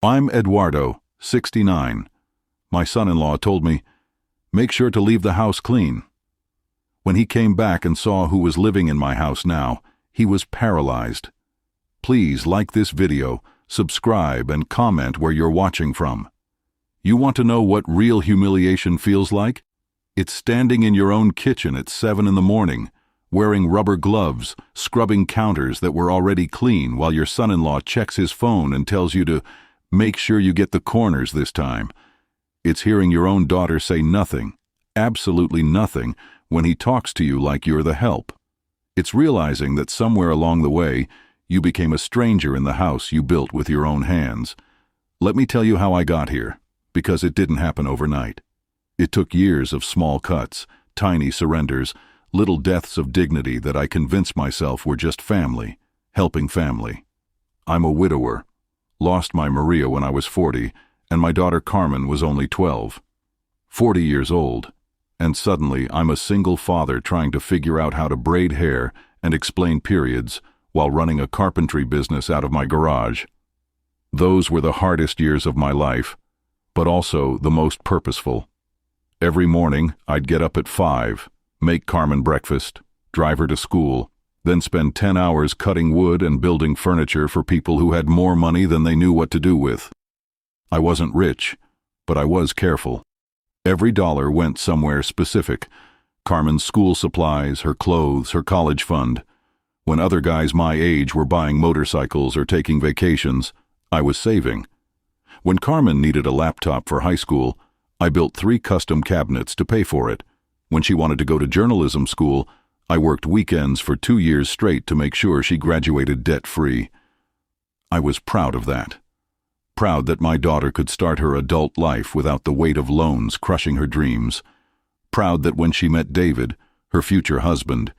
I'm Eduardo, 69. My son-in-law told me, make sure to leave the house clean. When he came back and saw who was living in my house now, he was paralyzed. Please like this video, subscribe, and comment where you're watching from. You want to know what real humiliation feels like? It's standing in your own kitchen at 7 in the morning, wearing rubber gloves, scrubbing counters that were already clean while your son-in-law checks his phone and tells you to make sure you get the corners this time. It's hearing your own daughter say nothing, absolutely nothing, when he talks to you like you're the help. It's realizing that somewhere along the way, you became a stranger in the house you built with your own hands. Let me tell you how I got here, because it didn't happen overnight. It took years of small cuts, tiny surrenders, little deaths of dignity that I convinced myself were just family, helping family. I'm a widower. Lost my Maria when I was 40, and my daughter Carmen was only 12. 40 years old, and suddenly I'm a single father trying to figure out how to braid hair and explain periods while running a carpentry business out of my garage. Those were the hardest years of my life, but also the most purposeful. Every morning, I'd get up at 5, make Carmen breakfast, drive her to school, then spend 10 hours cutting wood and building furniture for people who had more money than they knew what to do with. I wasn't rich, but I was careful. Every dollar went somewhere specific: Carmen's school supplies, her clothes, her college fund. When other guys my age were buying motorcycles or taking vacations, I was saving. When Carmen needed a laptop for high school, I built 3 custom cabinets to pay for it. When she wanted to go to journalism school, I worked weekends for 2 years straight to make sure she graduated debt-free. I was proud of that. Proud that my daughter could start her adult life without the weight of loans crushing her dreams. Proud that when she met David, her future husband,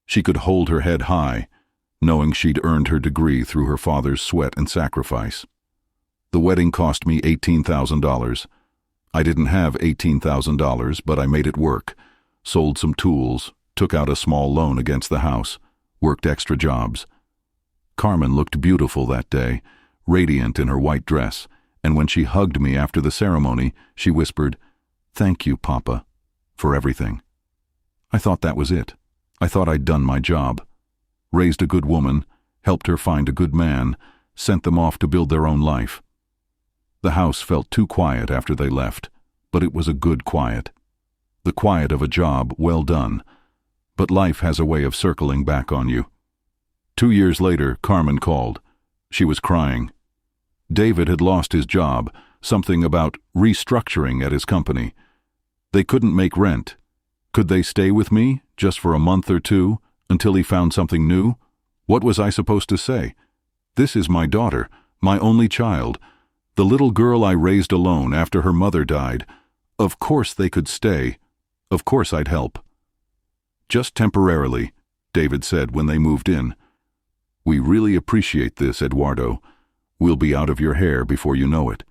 she could hold her head high, knowing she'd earned her degree through her father's sweat and sacrifice. The wedding cost me $18,000. I didn't have $18,000, but I made it work, sold some tools, took out a small loan against the house, worked extra jobs. Carmen looked beautiful that day, radiant in her white dress, and when she hugged me after the ceremony, she whispered, "Thank you, Papa, for everything." I thought that was it. I thought I'd done my job. Raised a good woman, helped her find a good man, sent them off to build their own life. The house felt too quiet after they left, but it was a good quiet. The quiet of a job well done. But life has a way of circling back on you. 2 years later, Carmen called. She was crying. David had lost his job, something about restructuring at his company. They couldn't make rent. Could they stay with me, just for a month or 2, until he found something new? What was I supposed to say? This is my daughter, my only child, the little girl I raised alone after her mother died. Of course they could stay. Of course I'd help. "Just temporarily," David said when they moved in. "We really appreciate this, Eduardo. We'll be out of your hair before you know it."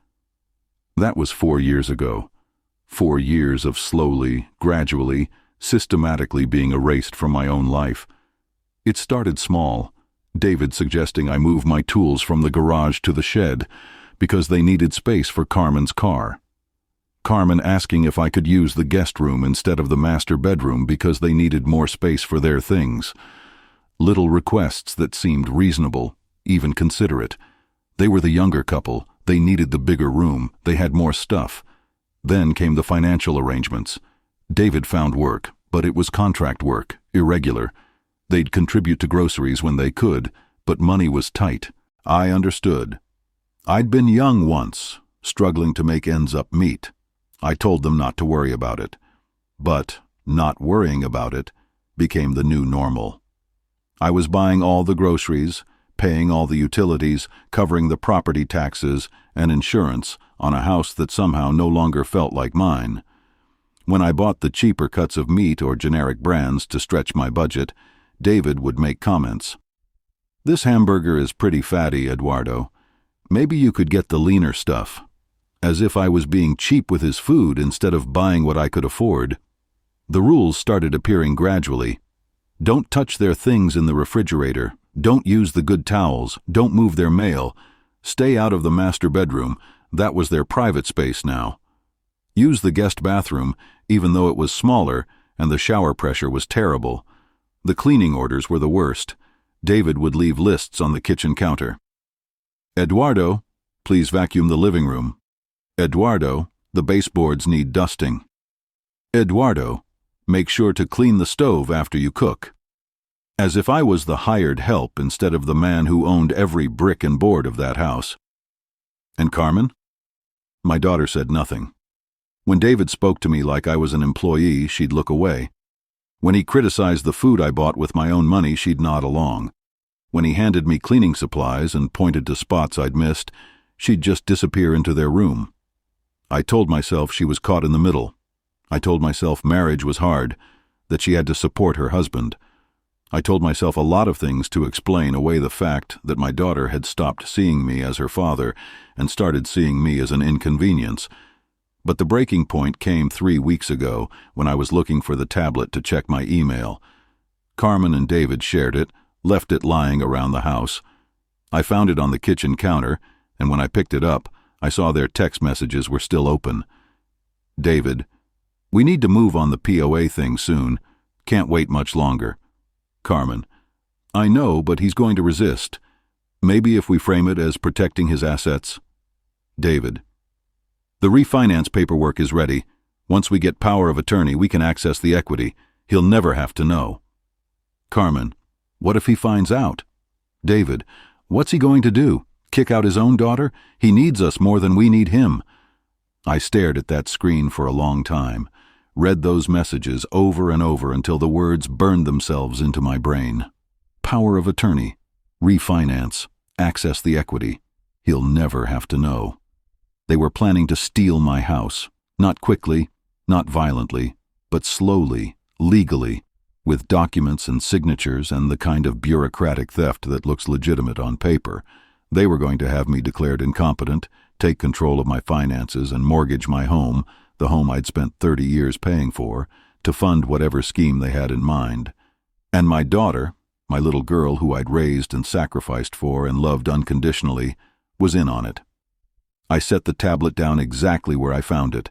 That was 4 years ago. 4 years of slowly, gradually, systematically being erased from my own life. It started small, David suggesting I move my tools from the garage to the shed because they needed space for Carmen's car. Carmen asking if I could use the guest room instead of the master bedroom because they needed more space for their things. Little requests that seemed reasonable, even considerate. They were the younger couple. They needed the bigger room. They had more stuff. Then came the financial arrangements. David found work, but it was contract work, irregular. They'd contribute to groceries when they could, but money was tight. I understood. I'd been young once, struggling to make ends up meet. I told them not to worry about it. But not worrying about it became the new normal. I was buying all the groceries, paying all the utilities, covering the property taxes and insurance on a house that somehow no longer felt like mine. When I bought the cheaper cuts of meat or generic brands to stretch my budget, David would make comments. "This hamburger is pretty fatty, Eduardo. Maybe you could get the leaner stuff." As if I was being cheap with his food instead of buying what I could afford. The rules started appearing gradually. Don't touch their things in the refrigerator. Don't use the good towels. Don't move their mail. Stay out of the master bedroom. That was their private space now. Use the guest bathroom, even though it was smaller and the shower pressure was terrible. The cleaning orders were the worst. David would leave lists on the kitchen counter. Eduardo, please vacuum the living room. Eduardo, the baseboards need dusting. Eduardo, make sure to clean the stove after you cook. As if I was the hired help instead of the man who owned every brick and board of that house. And Carmen? My daughter said nothing. When David spoke to me like I was an employee, she'd look away. When he criticized the food I bought with my own money, she'd nod along. When he handed me cleaning supplies and pointed to spots I'd missed, she'd just disappear into their room. I told myself she was caught in the middle. I told myself marriage was hard, that she had to support her husband. I told myself a lot of things to explain away the fact that my daughter had stopped seeing me as her father and started seeing me as an inconvenience. But the breaking point came 3 weeks ago when I was looking for the tablet to check my email. Carmen and David shared it, left it lying around the house. I found it on the kitchen counter, and when I picked it up, I saw their text messages were still open. David, we need to move on the POA thing soon. Can't wait much longer. Carmen, I know, but he's going to resist. Maybe if we frame it as protecting his assets. David, the refinance paperwork is ready. Once we get power of attorney, we can access the equity. He'll never have to know. Carmen, what if he finds out? David, what's he going to do? Kick out his own daughter? He needs us more than we need him. I stared at that screen for a long time, read those messages over and over until the words burned themselves into my brain. Power of attorney, refinance, access the equity. He'll never have to know. They were planning to steal my house, not quickly, not violently, but slowly, legally, with documents and signatures and the kind of bureaucratic theft that looks legitimate on paper. They were going to have me declared incompetent, take control of my finances and mortgage my home, the home I'd spent 30 years paying for, to fund whatever scheme they had in mind. And my daughter, my little girl who I'd raised and sacrificed for and loved unconditionally, was in on it. I set the tablet down exactly where I found it,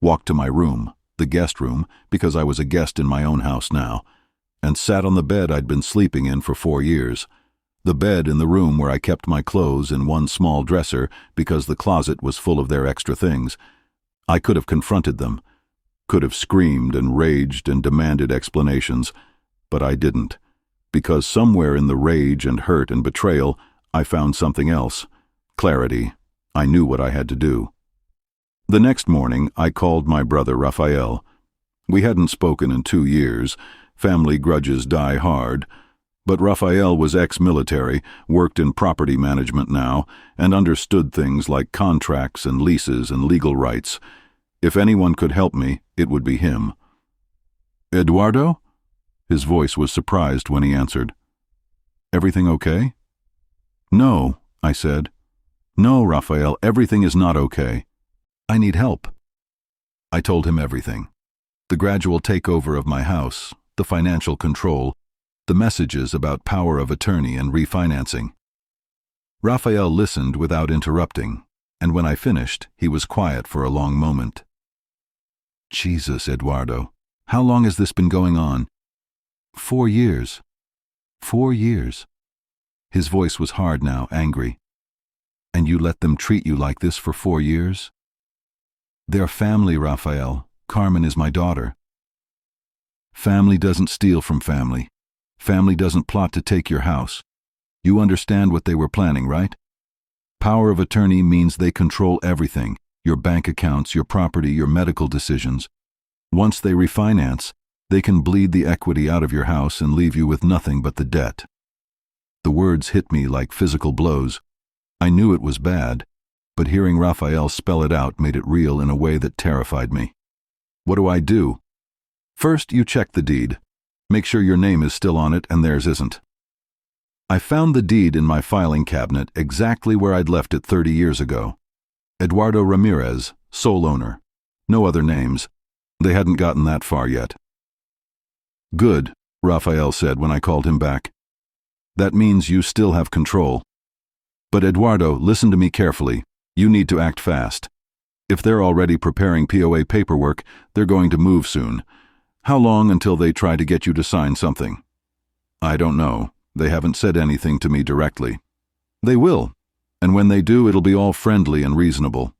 walked to my room, the guest room, because I was a guest in my own house now, and sat on the bed I'd been sleeping in for 4 years. The bed in the room where I kept my clothes in one small dresser because the closet was full of their extra things. I could have confronted them, could have screamed and raged and demanded explanations, but I didn't, because somewhere in the rage and hurt and betrayal, I found something else. Clarity. I knew what I had to do. The next morning, I called my brother Raphael. We hadn't spoken in 2 years. Family grudges die hard. But Raphael was ex-military, worked in property management now, and understood things like contracts and leases and legal rights. If anyone could help me, it would be him. Eduardo? His voice was surprised when he answered. Everything okay? No, I said. No, Raphael, everything is not okay. I need help. I told him everything. The gradual takeover of my house, the financial control, the messages about power of attorney and refinancing. Raphael listened without interrupting, and when I finished, he was quiet for a long moment. Jesus, Eduardo, how long has this been going on? 4 years. 4 years. His voice was hard now, angry. And you let them treat you like this for 4 years? They're family, Raphael. Carmen is my daughter. Family doesn't steal from family. Family doesn't plot to take your house. You understand what they were planning, right? Power of attorney means they control everything, your bank accounts, your property, your medical decisions. Once they refinance, they can bleed the equity out of your house and leave you with nothing but the debt. The words hit me like physical blows. I knew it was bad, but hearing Raphael spell it out made it real in a way that terrified me. What do I do? First, you check the deed. Make sure your name is still on it and theirs isn't. I found the deed in my filing cabinet exactly where I'd left it 30 years ago. Eduardo Ramirez, sole owner. No other names. They hadn't gotten that far yet. Good, Raphael said when I called him back. That means you still have control. But Eduardo, listen to me carefully. You need to act fast. If they're already preparing POA paperwork, they're going to move soon. How long until they try to get you to sign something? I don't know. They haven't said anything to me directly. They will. And when they do, it'll be all friendly and reasonable.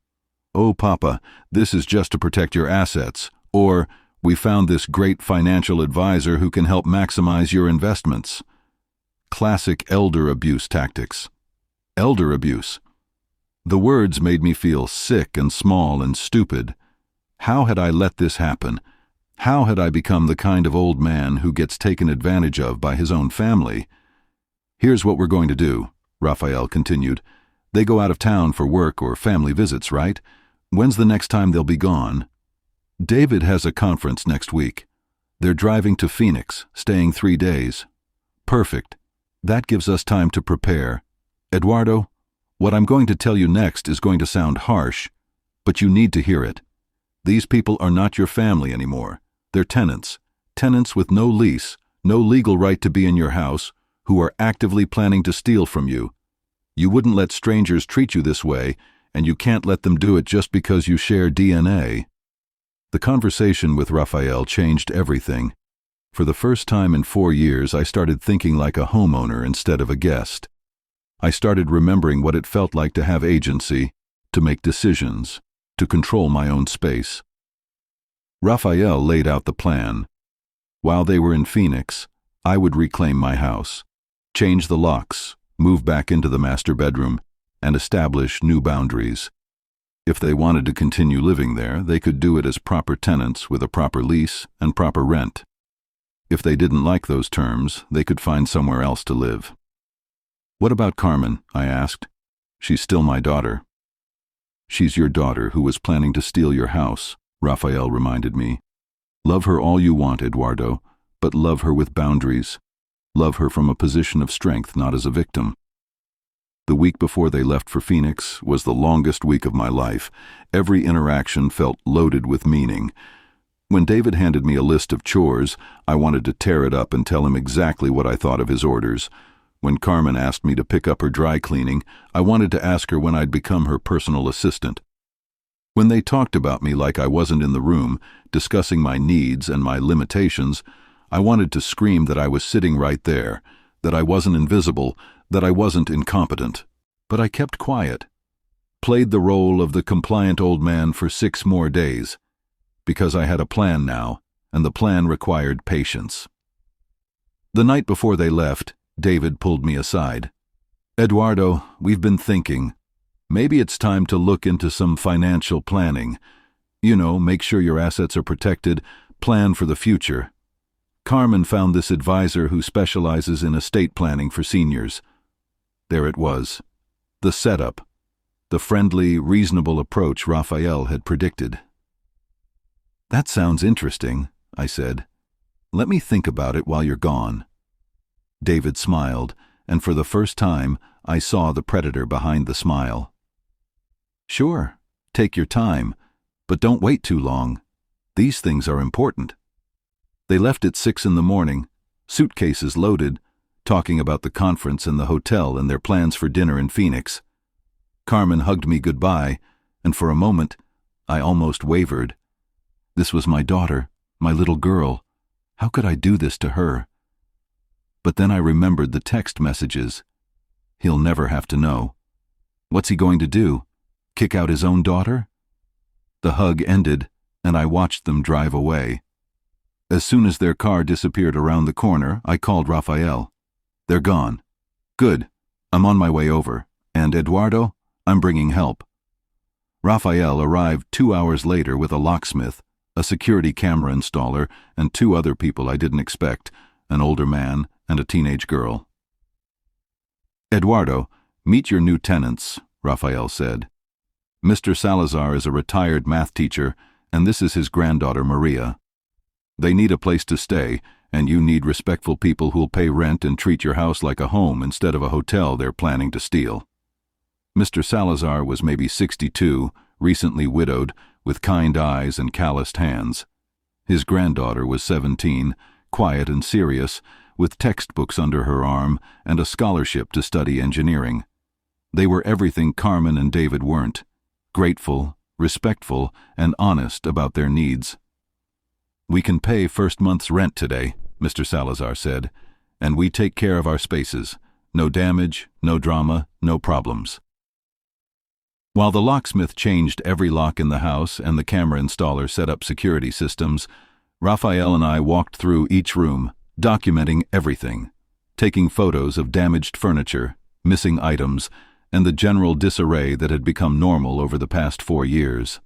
Oh, Papa, this is just to protect your assets. Or, we found this great financial advisor who can help maximize your investments. Classic elder abuse tactics. Elder abuse. The words made me feel sick and small and stupid. How had I let this happen? How had I become the kind of old man who gets taken advantage of by his own family? Here's what we're going to do, Raphael continued. They go out of town for work or family visits, right? When's the next time they'll be gone? David has a conference next week. They're driving to Phoenix, staying 3 days. Perfect. That gives us time to prepare. Eduardo, what I'm going to tell you next is going to sound harsh, but you need to hear it. These people are not your family anymore. They're tenants. Tenants with no lease, no legal right to be in your house, who are actively planning to steal from you. You wouldn't let strangers treat you this way, and you can't let them do it just because you share DNA. The conversation with Raphael changed everything. For the first time in 4 years, I started thinking like a homeowner instead of a guest. I started remembering what it felt like to have agency, to make decisions, to control my own space. Raphael laid out the plan. While they were in Phoenix, I would reclaim my house, change the locks, move back into the master bedroom, and establish new boundaries. If they wanted to continue living there, they could do it as proper tenants with a proper lease and proper rent. If they didn't like those terms, they could find somewhere else to live. What about Carmen? I asked. She's still my daughter. She's your daughter who was planning to steal your house, Raphael reminded me. Love her all you want, Eduardo, but love her with boundaries. Love her from a position of strength, not as a victim. The week before they left for Phoenix was the longest week of my life. Every interaction felt loaded with meaning. When David handed me a list of chores, I wanted to tear it up and tell him exactly what I thought of his orders. When Carmen asked me to pick up her dry cleaning, I wanted to ask her when I'd become her personal assistant. When they talked about me like I wasn't in the room, discussing my needs and my limitations, I wanted to scream that I was sitting right there, that I wasn't invisible, that I wasn't incompetent. But I kept quiet, played the role of the compliant old man for 6 more days, because I had a plan now, and the plan required patience. The night before they left, David pulled me aside. Eduardo, we've been thinking. Maybe it's time to look into some financial planning. You know, make sure your assets are protected, plan for the future. Carmen found this advisor who specializes in estate planning for seniors. There it was. The setup. The friendly, reasonable approach Raphael had predicted. That sounds interesting, I said. Let me think about it while you're gone. David smiled, and for the first time, I saw the predator behind the smile. Sure, take your time, but don't wait too long. These things are important. They left at 6 in the morning, suitcases loaded, talking about the conference and the hotel and their plans for dinner in Phoenix. Carmen hugged me goodbye, and for a moment, I almost wavered. This was my daughter, my little girl. How could I do this to her? But then I remembered the text messages. He'll never have to know. What's he going to do? Kick out his own daughter? The hug ended, and I watched them drive away. As soon as their car disappeared around the corner, I called Raphael. They're gone. Good. I'm on my way over. And Eduardo, I'm bringing help. Raphael arrived 2 hours later with a locksmith, a security camera installer, and 2 other people I didn't expect, an older man and a teenage girl. Eduardo, meet your new tenants, Raphael said. Mr. Salazar is a retired math teacher, and this is his granddaughter Maria. They need a place to stay, and you need respectful people who'll pay rent and treat your house like a home instead of a hotel they're planning to steal. Mr. Salazar was maybe 62, recently widowed, with kind eyes and calloused hands. His granddaughter was 17, quiet and serious, with textbooks under her arm and a scholarship to study engineering. They were everything Carmen and David weren't: grateful, respectful, and honest about their needs. "We can pay first month's rent today," Mr. Salazar said, "and we take care of our spaces. No damage, no drama, no problems." While the locksmith changed every lock in the house and the camera installer set up security systems, Raphael and I walked through each room, documenting everything, taking photos of damaged furniture, missing items, and the general disarray that had become normal over the past 4 years.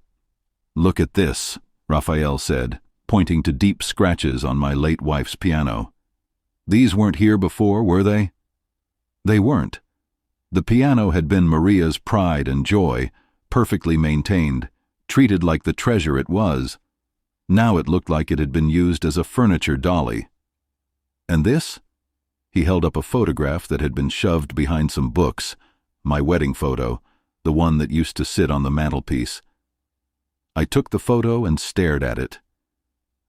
"Look at this," Raphael said, pointing to deep scratches on my late wife's piano. "These weren't here before, were they?" They weren't. The piano had been Maria's pride and joy, perfectly maintained, treated like the treasure it was. Now it looked like it had been used as a furniture dolly. "And this?" He held up a photograph that had been shoved behind some books, my wedding photo, the one that used to sit on the mantelpiece. I took the photo and stared at it.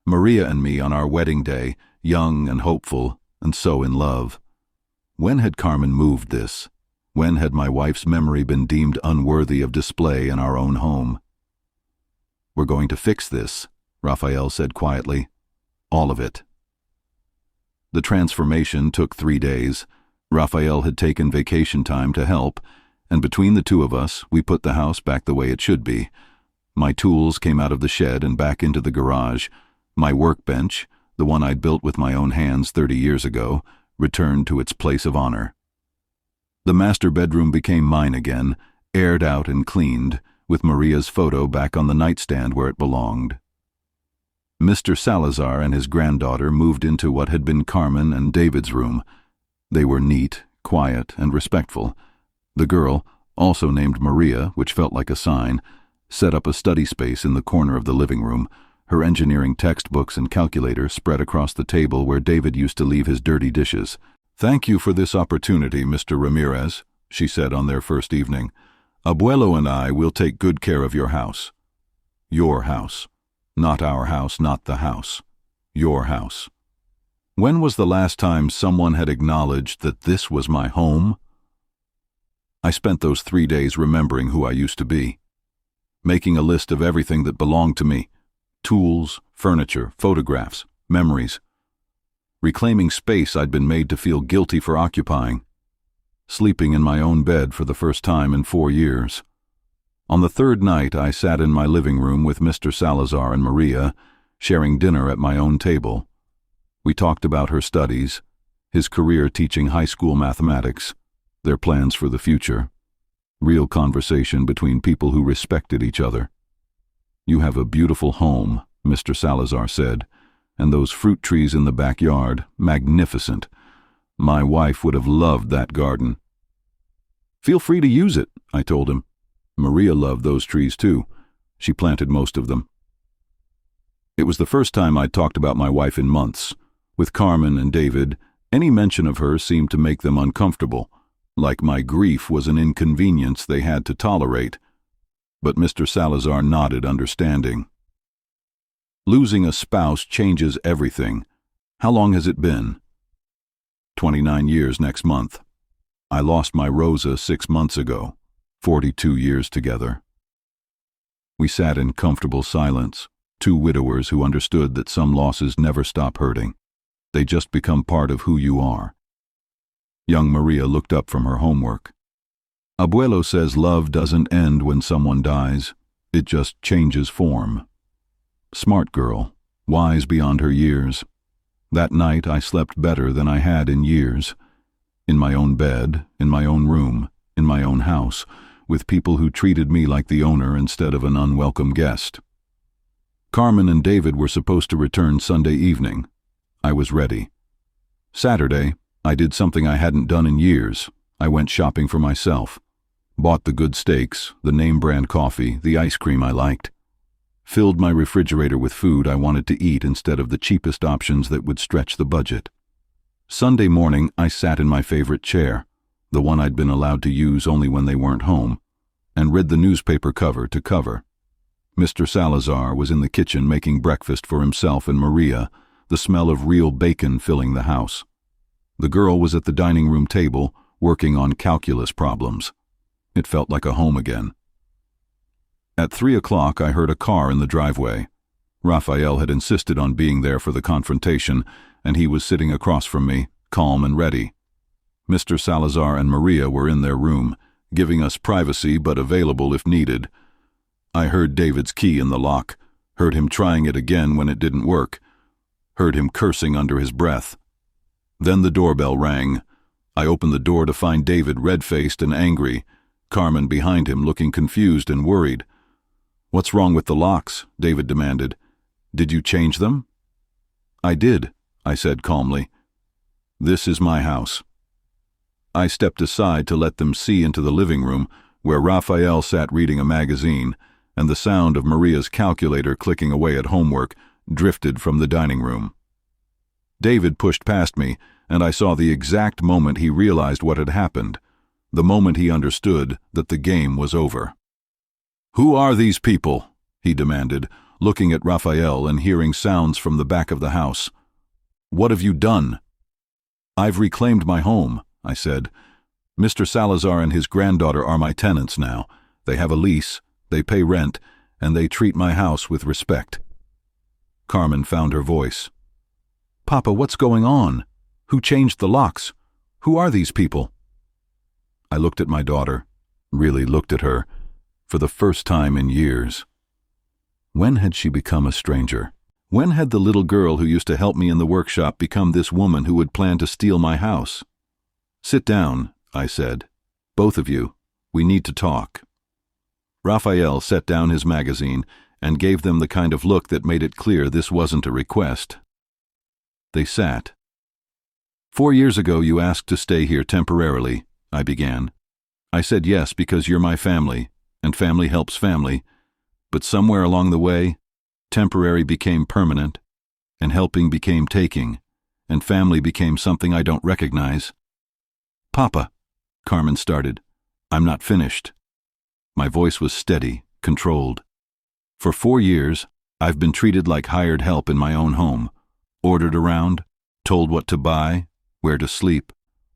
Maria and me on our wedding day, young and hopeful, and so in love. When had Carmen moved this? When had my wife's memory been deemed unworthy of display in our own home? "We're going to fix this," Raphael said quietly. "All of it." The transformation took 3 days. Raphael had taken vacation time to help, and between the two of us, we put the house back the way it should be. My tools came out of the shed and back into the garage. My workbench, the one I'd built with my own hands 30 years ago, returned to its place of honor. The master bedroom became mine again, aired out and cleaned, with Maria's photo back on the nightstand where it belonged. Mr. Salazar and his granddaughter moved into what had been Carmen and David's room. They were neat, quiet, and respectful. The girl, also named Maria, which felt like a sign, set up a study space in the corner of the living room, her engineering textbooks and calculator spread across the table where David used to leave his dirty dishes. "Thank you for this opportunity, Mr. Ramirez," she said on their first evening. "Abuelo and I will take good care of your house. Your house. Not our house, not the house. Your house." When was the last time someone had acknowledged that this was my home? I spent those 3 days remembering who I used to be, making a list of everything that belonged to me: tools, furniture, photographs, memories. Reclaiming space I'd been made to feel guilty for occupying. Sleeping in my own bed for the first time in 4 years. On the 3rd night, I sat in my living room with Mr. Salazar and Maria, sharing dinner at my own table. We talked about her studies, his career teaching high school mathematics, their plans for the future. Real conversation between people who respected each other. "You have a beautiful home," Mr. Salazar said, "and those fruit trees in the backyard, magnificent. My wife would have loved that garden." "Feel free to use it," I told him. Maria loved those trees too. She planted most of them. It was the first time I'd talked about my wife in months. With Carmen and David, any mention of her seemed to make them uncomfortable, like my grief was an inconvenience they had to tolerate. But Mr. Salazar nodded understanding. "Losing a spouse changes everything. How long has it been?" 29 years next month. I lost my Rosa 6 months ago, 42 years together. We sat in comfortable silence, 2 widowers who understood that some losses never stop hurting. They just become part of who you are. Young Maria looked up from her homework. "Abuelo says love doesn't end when someone dies. It just changes form." Smart girl, wise beyond her years. That night I slept better than I had in years. In my own bed, in my own room, in my own house, with people who treated me like the owner instead of an unwelcome guest. Carmen and David were supposed to return Sunday evening. I was ready. Saturday, I did something I hadn't done in years. I went shopping for myself. Bought the good steaks, the name-brand coffee, the ice cream I liked. Filled my refrigerator with food I wanted to eat instead of the cheapest options that would stretch the budget. Sunday morning, I sat in my favorite chair, the one I'd been allowed to use only when they weren't home, and read the newspaper cover to cover. Mr. Salazar was in the kitchen making breakfast for himself and Maria, the smell of real bacon filling the house. The girl was at the dining room table, working on calculus problems. It felt like a home again. At 3 o'clock, I heard a car in the driveway. Raphael had insisted on being there for the confrontation, and he was sitting across from me, calm and ready. Mr. Salazar and Maria were in their room, giving us privacy but available if needed. I heard David's key in the lock, heard him trying it again when it didn't work, heard him cursing under his breath. Then the doorbell rang. I opened the door to find David red-faced and angry, Carmen behind him looking confused and worried. "What's wrong with the locks?" David demanded. "Did you change them?" "I did," I said calmly. "This is my house." I stepped aside to let them see into the living room, where Raphael sat reading a magazine, and the sound of Maria's calculator clicking away at homework drifted from the dining room. David pushed past me, and I saw the exact moment he realized what had happened, the moment he understood that the game was over. "Who are these people?" he demanded, looking at Raphael and hearing sounds from the back of the house. "What have you done?" "I've reclaimed my home," I said. "Mr. Salazar and his granddaughter are my tenants now. They have a lease, they pay rent, and they treat my house with respect." Carmen found her voice. "Papa, what's going on? Who changed the locks? Who are these people?" I looked at my daughter, really looked at her, for the first time in years. When had she become a stranger? When had the little girl who used to help me in the workshop become this woman who would plan to steal my house? "Sit down," I said. "Both of you. We need to talk." Raphael set down his magazine and gave them the kind of look that made it clear this wasn't a request. They sat. "4 years ago you asked to stay here temporarily," I began. "I said yes because you're my family, and family helps family. But somewhere along the way, temporary became permanent, and helping became taking, and family became something I don't recognize." "Papa," Carmen started. "I'm not finished." My voice was steady, controlled. "For 4 years, I've been treated like hired help in my own home, ordered around, told what to buy, where to sleep,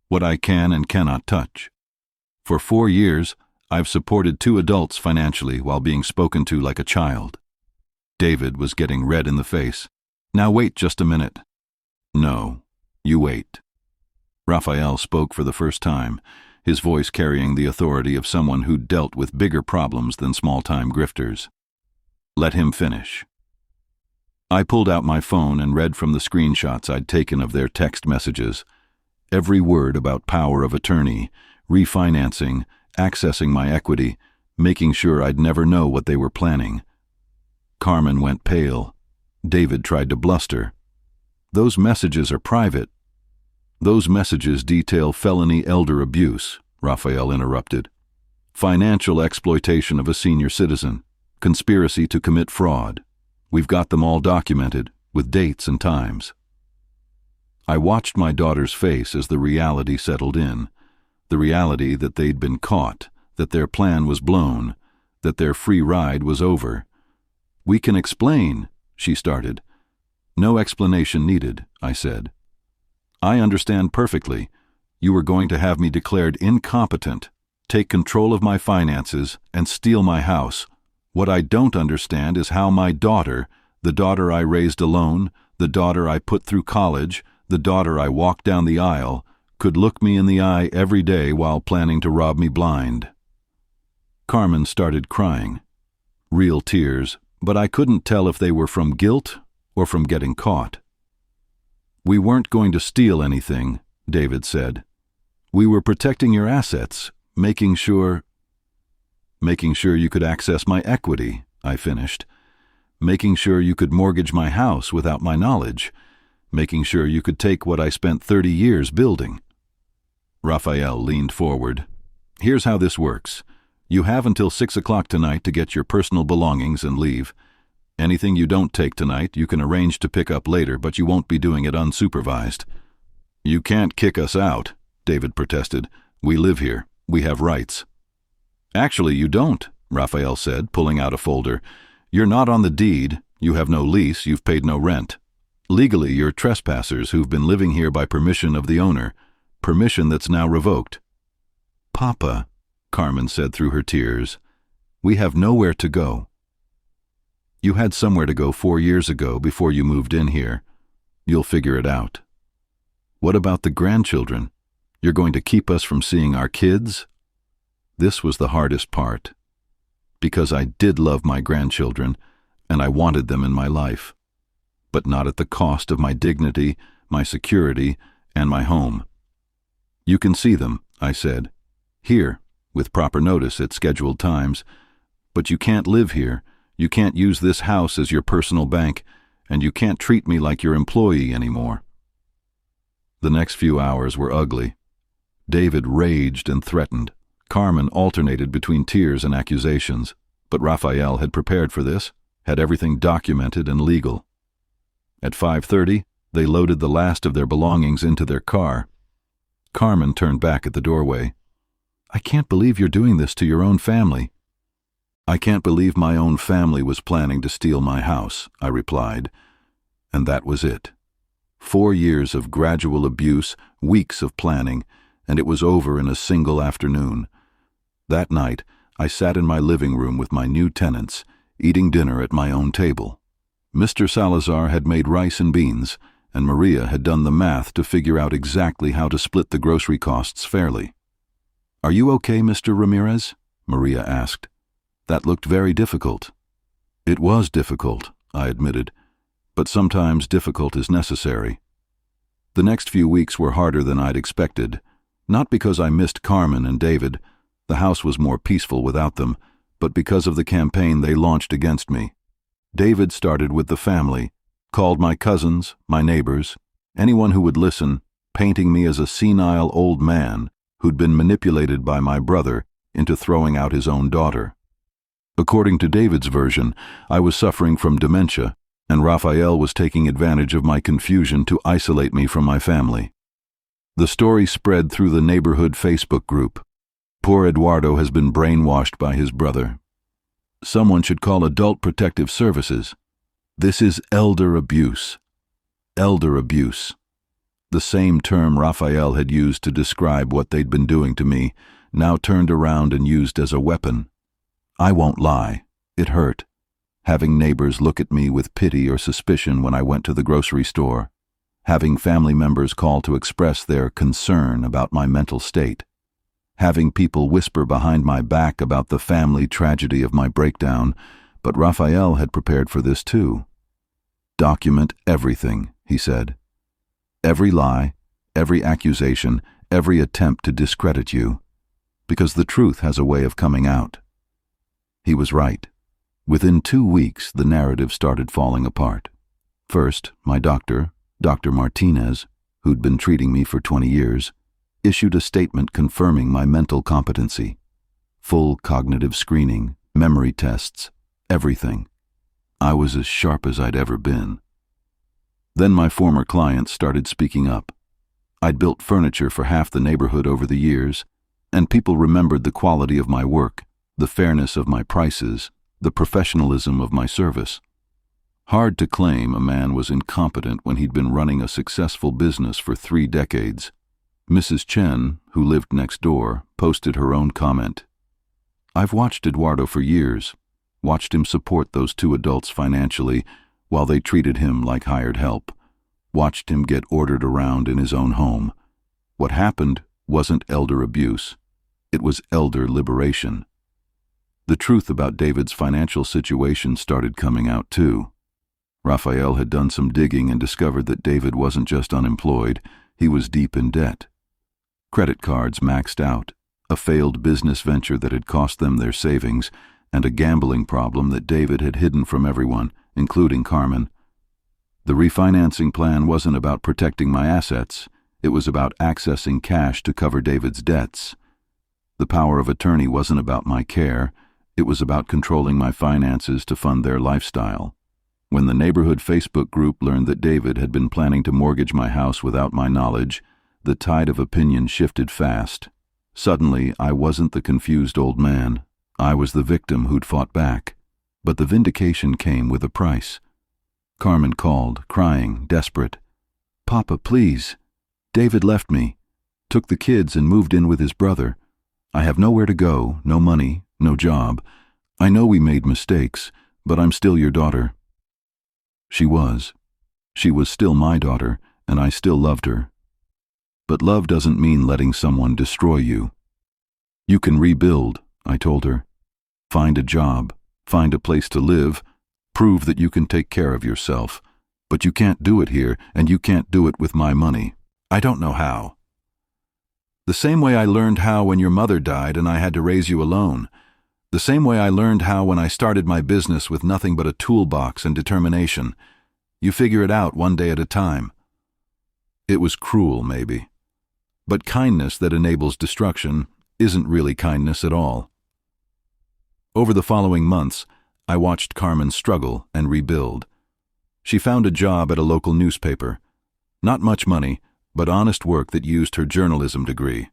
what I can and cannot touch. For 4 years, I've supported 2 adults financially while being spoken to like a child." David was getting red in the face. "Now wait just a minute." "No, you wait." Raphael spoke for the first time, his voice carrying the authority of someone who'd dealt with bigger problems than small-time grifters. "Let him finish." I pulled out my phone and read from the screenshots I'd taken of their text messages. Every word about power of attorney, refinancing, accessing my equity, making sure I'd never know what they were planning. Carmen went pale. David tried to bluster. "Those messages are private." "Those messages detail felony elder abuse," Raphael interrupted. "Financial exploitation of a senior citizen, conspiracy to commit fraud. We've got them all documented, with dates and times." I watched my daughter's face as the reality settled in, the reality that they'd been caught, that their plan was blown, that their free ride was over. "We can explain," she started. "No explanation needed," I said. "I understand perfectly. You were going to have me declared incompetent, take control of my finances, and steal my house. What I don't understand is how my daughter, the daughter I raised alone, the daughter I put through college, the daughter I walked down the aisle, could look me in the eye every day while planning to rob me blind." Carmen started crying. Real tears, but I couldn't tell if they were from guilt or from getting caught. "We weren't going to steal anything," David said. "We were protecting your assets, making sure you could access my equity," I finished. "Making sure you could mortgage my house without my knowledge. Making sure you could take what I spent 30 years building." Raphael leaned forward. "Here's how this works. You have until 6 o'clock tonight to get your personal belongings and leave. Anything you don't take tonight you can arrange to pick up later, but you won't be doing it unsupervised." "You can't kick us out," David protested. "We live here. We have rights." "Actually, you don't," Raphael said, pulling out a folder. "You're not on the deed, you have no lease, you've paid no rent. Legally, you're trespassers who've been living here by permission of the owner, permission that's now revoked." "Papa," Carmen said through her tears. "We have nowhere to go." "You had somewhere to go 4 years ago before you moved in here. You'll figure it out." "What about the grandchildren? You're going to keep us from seeing our kids?" This was the hardest part, because I did love my grandchildren, and I wanted them in my life, but not at the cost of my dignity, my security, and my home. "You can see them," I said, "here, with proper notice at scheduled times, but you can't live here, you can't use this house as your personal bank, and you can't treat me like your employee anymore." The next few hours were ugly. David raged and threatened. Carmen alternated between tears and accusations, but Raphael had prepared for this, had everything documented and legal. At 5:30, they loaded the last of their belongings into their car. Carmen turned back at the doorway. "I can't believe you're doing this to your own family." "I can't believe my own family was planning to steal my house," I replied. And that was it. 4 years of gradual abuse, weeks of planning, and it was over in a single afternoon. That night, I sat in my living room with my new tenants, eating dinner at my own table. Mr. Salazar had made rice and beans, and Maria had done the math to figure out exactly how to split the grocery costs fairly. "Are you okay, Mr. Ramirez?" Maria asked. That looked very difficult. "It was difficult," I admitted, "but sometimes difficult is necessary." The next few weeks were harder than I'd expected, not because I missed Carmen and David, the house was more peaceful without them, but because of the campaign they launched against me. David started with the family, called my cousins, my neighbors, anyone who would listen, painting me as a senile old man who'd been manipulated by my brother into throwing out his own daughter. According to David's version, I was suffering from dementia, and Raphael was taking advantage of my confusion to isolate me from my family. The story spread through the neighborhood Facebook group. "Poor Eduardo has been brainwashed by his brother. Someone should call Adult Protective Services. This is elder abuse." Elder abuse. The same term Raphael had used to describe what they'd been doing to me, now turned around and used as a weapon. I won't lie, it hurt, having neighbors look at me with pity or suspicion when I went to the grocery store, having family members call to express their concern about my mental state, having people whisper behind my back about the family tragedy of my breakdown, but Raphael had prepared for this too. "Document everything," he said. "Every lie, every accusation, every attempt to discredit you, because the truth has a way of coming out." He was right. Within 2 weeks, the narrative started falling apart. First, my doctor, Dr. Martinez, who'd been treating me for 20 years, issued a statement confirming my mental competency. Full cognitive screening, memory tests, everything. I was as sharp as I'd ever been. Then my former clients started speaking up. I'd built furniture for half the neighborhood over the years, and people remembered the quality of my work, the fairness of my prices, the professionalism of my service. Hard to claim a man was incompetent when he'd been running a successful business for 3 decades. Mrs. Chen, who lived next door, posted her own comment. "I've watched Eduardo for years, watched him support those 2 adults financially while they treated him like hired help, watched him get ordered around in his own home. What happened wasn't elder abuse, it was elder liberation." The truth about David's financial situation started coming out too. Raphael had done some digging and discovered that David wasn't just unemployed, he was deep in debt. Credit cards maxed out, a failed business venture that had cost them their savings, and a gambling problem that David had hidden from everyone, including Carmen. The refinancing plan wasn't about protecting my assets, it was about accessing cash to cover David's debts. The power of attorney wasn't about my care, it was about controlling my finances to fund their lifestyle. When the neighborhood Facebook group learned that David had been planning to mortgage my house without my knowledge, the tide of opinion shifted fast. Suddenly, I wasn't the confused old man. I was the victim who'd fought back. But the vindication came with a price. Carmen called, crying, desperate. "Papa, please. David left me, took the kids and moved in with his brother. I have nowhere to go, no money, no job. I know we made mistakes, but I'm still your daughter." She was. She was still my daughter, and I still loved her. But love doesn't mean letting someone destroy you. "You can rebuild," I told her. "Find a job, find a place to live, prove that you can take care of yourself. But you can't do it here, and you can't do it with my money. I don't know how. The same way I learned how when your mother died and I had to raise you alone. The same way I learned how when I started my business with nothing but a toolbox and determination. You figure it out one day at a time." It was cruel, maybe. But kindness that enables destruction isn't really kindness at all. Over the following months, I watched Carmen struggle and rebuild. She found a job at a local newspaper. Not much money, but honest work that used her journalism degree.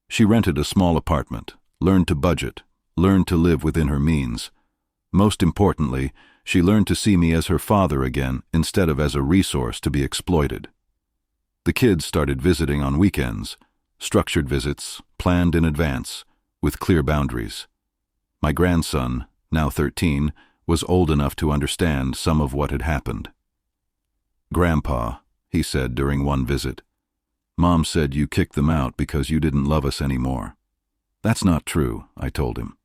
She rented a small apartment, learned to budget, learned to live within her means. Most importantly, she learned to see me as her father again instead of as a resource to be exploited. The kids started visiting on weekends, structured visits, planned in advance, with clear boundaries. My grandson, now 13, was old enough to understand some of what had happened. "Grandpa," he said during one visit, "Mom said you kicked them out because you didn't love us anymore." "That's not true," I told him.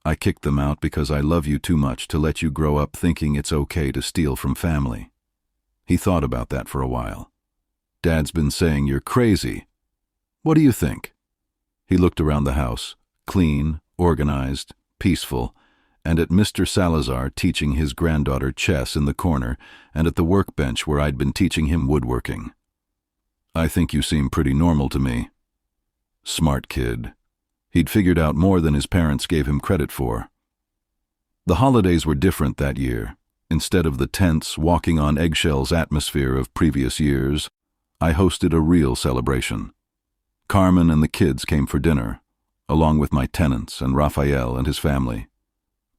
"I kicked them out because I love you too much to let you grow up thinking it's okay to steal from family." He thought about that for a while. "Dad's been saying you're crazy. What do you think?" He looked around the house, clean, organized, peaceful, and at Mr. Salazar teaching his granddaughter chess in the corner, and at the workbench where I'd been teaching him woodworking. "I think you seem pretty normal to me." Smart kid. He'd figured out more than his parents gave him credit for. The holidays were different that year. Instead of the tense, walking on eggshells atmosphere of previous years, I hosted a real celebration. Carmen and the kids came for dinner, along with my tenants and Raphael and his family.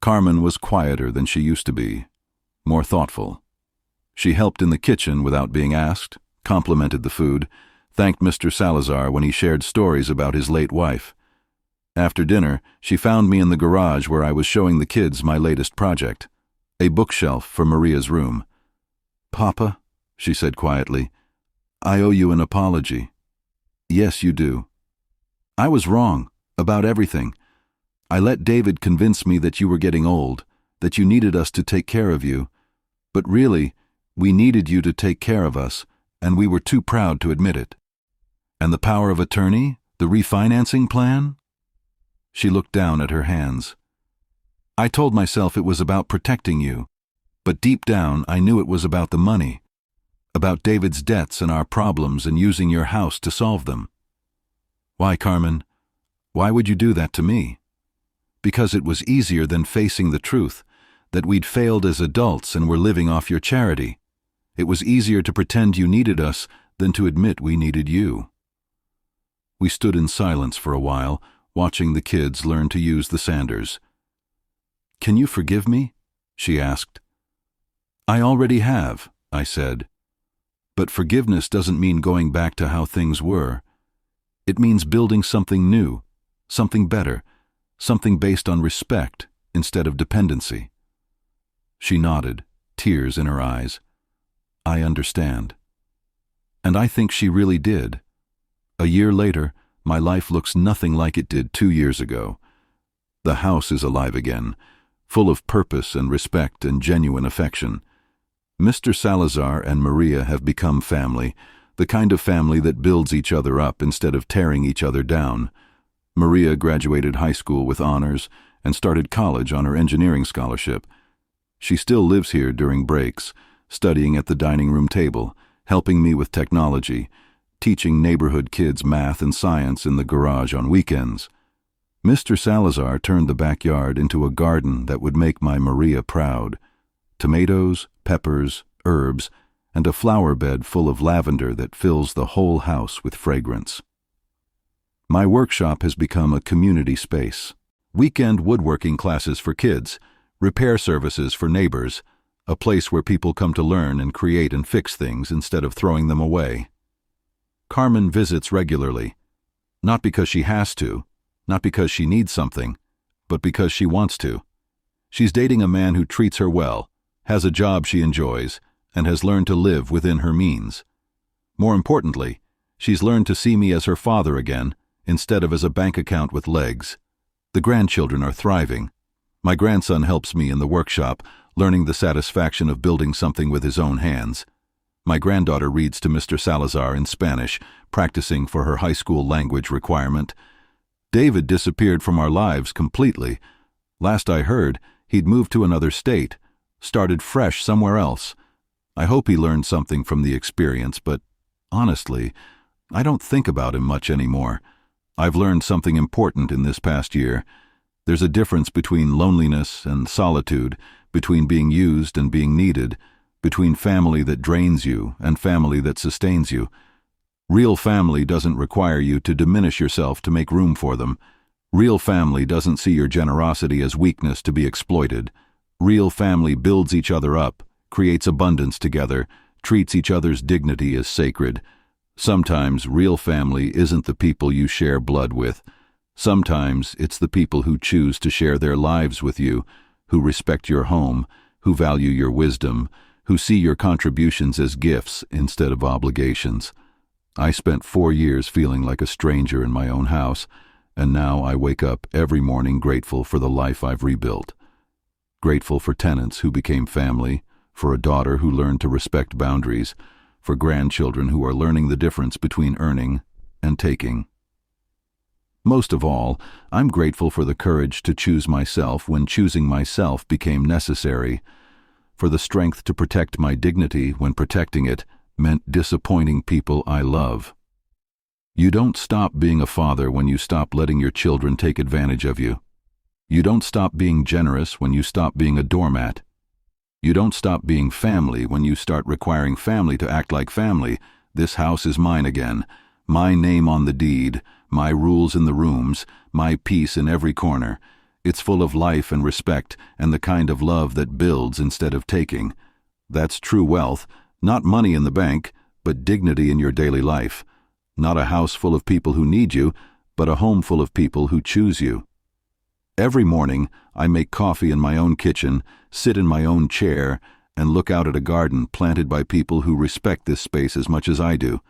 Carmen was quieter than she used to be, more thoughtful. She helped in the kitchen without being asked, complimented the food, thanked Mr. Salazar when he shared stories about his late wife. After dinner, she found me in the garage where I was showing the kids my latest project, a bookshelf for Maria's room. "Papa," she said quietly, "I owe you an apology." "Yes, you do. I was wrong about everything. I let David convince me that you were getting old, that you needed us to take care of you. But really, we needed you to take care of us, and we were too proud to admit it. And the power of attorney, the refinancing plan?" She looked down at her hands. "I told myself it was about protecting you, but deep down I knew it was about the money, about David's debts and our problems and using your house to solve them." "Why, Carmen? Why would you do that to me?" "Because it was easier than facing the truth, that we'd failed as adults and were living off your charity. It was easier to pretend you needed us than to admit we needed you." We stood in silence for a while, watching the kids learn to use the sanders. "Can you forgive me?" she asked. "I already have," I said. "But forgiveness doesn't mean going back to how things were. It means building something new, something better, something based on respect instead of dependency." She nodded, tears in her eyes. "I understand." And I think she really did. A year later, my life looks nothing like it did 2 years ago. The house is alive again, full of purpose and respect and genuine affection. Mr. Salazar and Maria have become family, the kind of family that builds each other up instead of tearing each other down. Maria graduated high school with honors and started college on her engineering scholarship. She still lives here during breaks, studying at the dining room table, helping me with technology, teaching neighborhood kids math and science in the garage on weekends. Mr. Salazar turned the backyard into a garden that would make my Maria proud. Tomatoes, peppers, herbs, and a flower bed full of lavender that fills the whole house with fragrance. My workshop has become a community space. Weekend woodworking classes for kids, repair services for neighbors, a place where people come to learn and create and fix things instead of throwing them away. Carmen visits regularly, not because she has to, not because she needs something, but because she wants to. She's dating a man who treats her well, has a job she enjoys, and has learned to live within her means. More importantly, she's learned to see me as her father again, instead of as a bank account with legs. The grandchildren are thriving. My grandson helps me in the workshop, learning the satisfaction of building something with his own hands. My granddaughter reads to Mr. Salazar in Spanish, practicing for her high school language requirement. David disappeared from our lives completely. Last I heard, he'd moved to another state, started fresh somewhere else. I hope he learned something from the experience, but honestly, I don't think about him much anymore. I've learned something important in this past year. There's a difference between loneliness and solitude, between being used and being needed, between family that drains you and family that sustains you. Real family doesn't require you to diminish yourself to make room for them. Real family doesn't see your generosity as weakness to be exploited. Real family builds each other up, creates abundance together, treats each other's dignity as sacred. Sometimes real family isn't the people you share blood with. Sometimes it's the people who choose to share their lives with you, who respect your home, who value your wisdom, who see your contributions as gifts instead of obligations. I spent 4 years feeling like a stranger in my own house, and now I wake up every morning grateful for the life I've rebuilt. Grateful for tenants who became family, for a daughter who learned to respect boundaries, for grandchildren who are learning the difference between earning and taking. Most of all, I'm grateful for the courage to choose myself when choosing myself became necessary, for the strength to protect my dignity when protecting it meant disappointing people I love. You don't stop being a father when you stop letting your children take advantage of you. You don't stop being generous when you stop being a doormat. You don't stop being family when you start requiring family to act like family. This house is mine again. My name on the deed, my rules in the rooms, my peace in every corner. It's full of life and respect and the kind of love that builds instead of taking. That's true wealth, not money in the bank, but dignity in your daily life. Not a house full of people who need you, but a home full of people who choose you. Every morning, I make coffee in my own kitchen, sit in my own chair, and look out at a garden planted by people who respect this space as much as I do.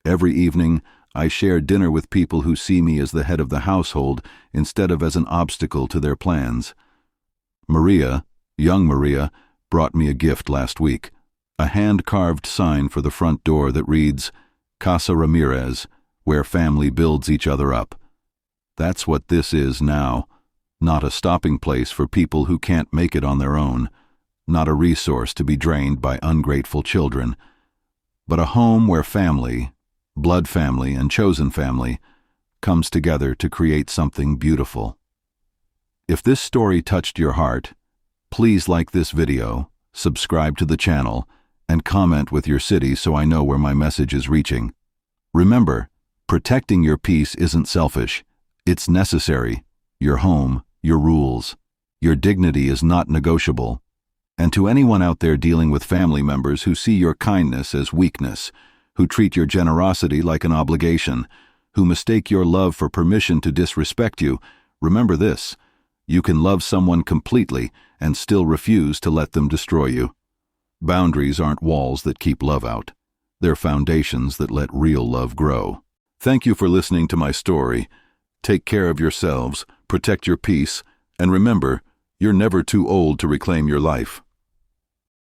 Every evening, I share dinner with people who see me as the head of the household instead of as an obstacle to their plans. Maria, young Maria, brought me a gift last week, a hand-carved sign for the front door that reads, Casa Ramirez, where family builds each other up. That's what this is now. Not a stopping place for people who can't make it on their own, not a resource to be drained by ungrateful children, but a home where family, blood family and chosen family, comes together to create something beautiful. If this story touched your heart, please like this video, subscribe to the channel, and comment with your city so I know where my message is reaching. Remember, protecting your peace isn't selfish, it's necessary. Your home, your rules, your dignity is not negotiable. And to anyone out there dealing with family members who see your kindness as weakness, who treat your generosity like an obligation, who mistake your love for permission to disrespect you, remember this: you can love someone completely and still refuse to let them destroy you. Boundaries aren't walls that keep love out. They're foundations that let real love grow. Thank you for listening to my story. Take care of yourselves, protect your peace, and remember, you're never too old to reclaim your life.